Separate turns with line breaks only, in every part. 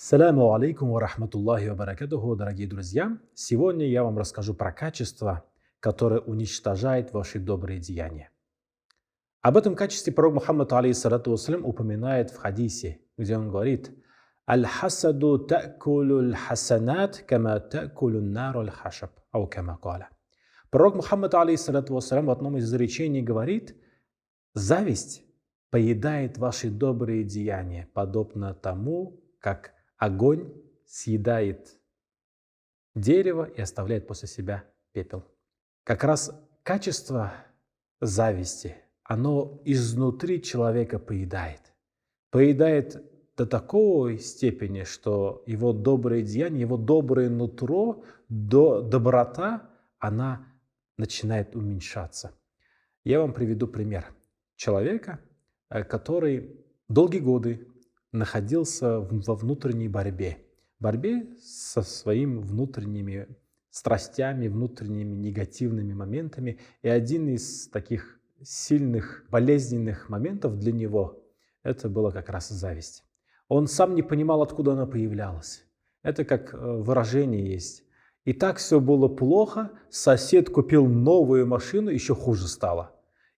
Саляму алейкум ва рахматуллахи ва баракатуху, дорогие друзья. Сегодня я вам расскажу про качество, которое уничтожает ваши добрые деяния. Об этом качестве пророк Мухаммад алейхиссалату вассалям упоминает в хадисе, где он говорит: «Аль-хасаду та'кулю хасанат кама та'кулю нару аль-хашаб». Ау кама каля. Пророк Мухаммад алейхиссалату вассалям в одном из изречений говорит: зависть поедает ваши добрые деяния, подобно тому, как огонь съедает дерево и оставляет после себя пепел. Как раз качество зависти, оно изнутри человека поедает. Поедает до такой степени, что его добрые деяния, его доброе нутро, доброта, она начинает уменьшаться. Я вам приведу пример человека, который долгие годы находился во внутренней борьбе со своими внутренними страстями, внутренними негативными моментами. И один из таких сильных, болезненных моментов для него – это была как раз зависть. Он сам не понимал, откуда она появлялась. Это как выражение есть. И так все было плохо, сосед купил новую машину, еще хуже стало.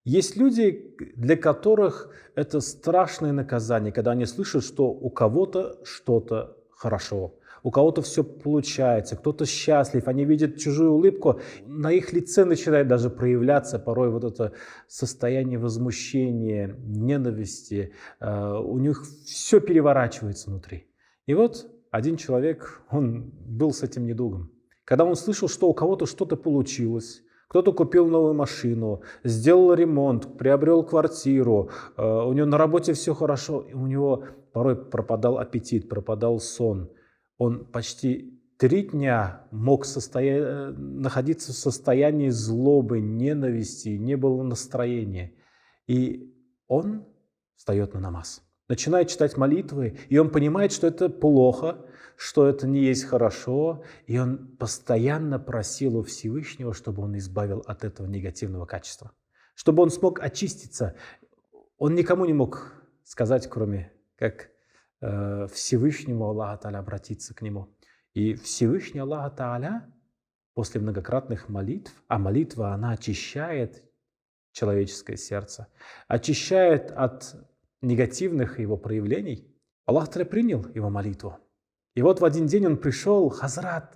Есть люди, для которых это страшное наказание, когда они слышат, что у кого-то что-то хорошо, у кого-то все получается, кто-то счастлив, они видят чужую улыбку, на их лице начинает даже проявляться порой вот это состояние возмущения, ненависти, у них все переворачивается внутри. И вот один человек, он был с этим недугом. Когда он слышал, что у кого-то что-то получилось, кто-то купил новую машину, сделал ремонт, приобрел квартиру, у него на работе все хорошо, и у него порой пропадал аппетит, пропадал сон. Он почти 3 дня мог находиться в состоянии злобы, ненависти, не было настроения. И он встает на намаз, начинает читать молитвы, и он понимает, что это плохо, что это не есть хорошо, и он постоянно просил у Всевышнего, чтобы он избавил от этого негативного качества, чтобы он смог очиститься. Он никому не мог сказать, кроме как Всевышнему Аллаху Тааля обратиться к нему. И Всевышний Аллах Тааля после многократных молитв, а молитва, она очищает человеческое сердце, очищает от негативных его проявлений, Аллах Тааля принял его молитву. И вот в один день он пришел: «Хазрат,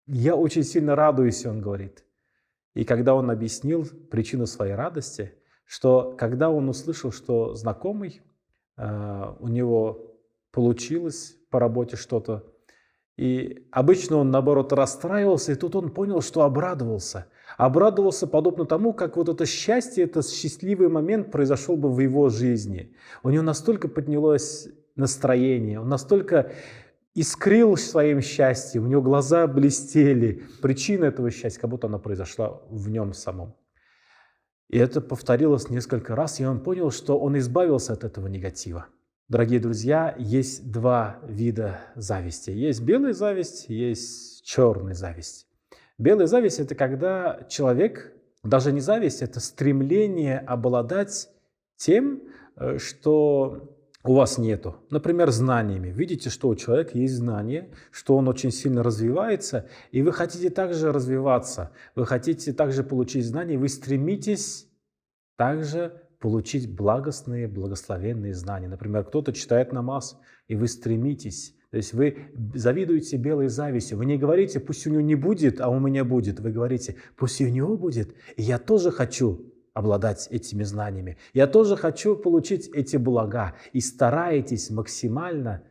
я очень сильно радуюсь», он говорит. И когда он объяснил причину своей радости, что когда он услышал, что знакомый, у него получилось по работе что-то, и обычно он, наоборот, расстраивался, и тут он понял, что обрадовался. Обрадовался подобно тому, как вот это счастье, этот счастливый момент произошел бы в его жизни. У него настолько поднялось настроение, он настолько искрил своим счастьем, у него глаза блестели. Причина этого счастья, как будто она произошла в нем самом. И это повторилось несколько раз, и он понял, что он избавился от этого негатива. Дорогие друзья, есть 2 вида зависти. Есть белая зависть, есть черная зависть. Белая зависть – это когда человек, даже не зависть, это стремление обладать тем, что у вас нету. Например, знаниями. Видите, что у человека есть знания, что он очень сильно развивается, и вы хотите также развиваться, вы хотите также получить знания, вы стремитесь также получить благостные, благословенные знания. Например, кто-то читает намаз, и вы стремитесь. То есть вы завидуете белой завистью. Вы не говорите: пусть у него не будет, а у меня будет. Вы говорите: пусть и у него будет, и я тоже хочу обладать этими знаниями. Я тоже хочу получить эти блага. И стараетесь максимально,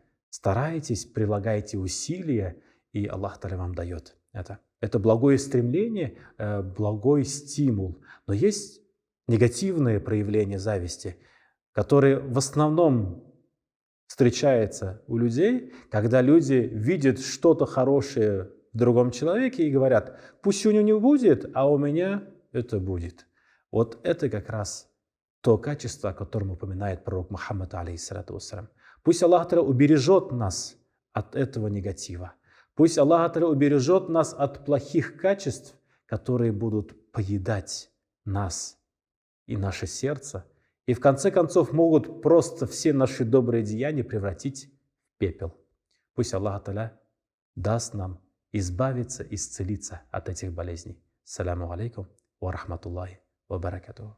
прилагаете усилия, и Аллах Тааля вам дает это. Это благое стремление, благой стимул. Но есть негативные проявления зависти, которые в основном встречаются у людей, когда люди видят что-то хорошее в другом человеке и говорят: пусть у него не будет, а у меня это будет. Вот это как раз то качество, о котором упоминает пророк Мухаммад, алейхиссалату вассалям. Пусть Аллах Тааля убережет нас от этого негатива. Пусть Аллах Тааля убережет нас от плохих качеств, которые будут поедать нас и наше сердце, и в конце концов могут просто все наши добрые деяния превратить в пепел. Пусть Аллах Та'аля даст нам избавиться, исцелиться от этих болезней. Саляму алейкум ва рахматуллахи ва баракатуху.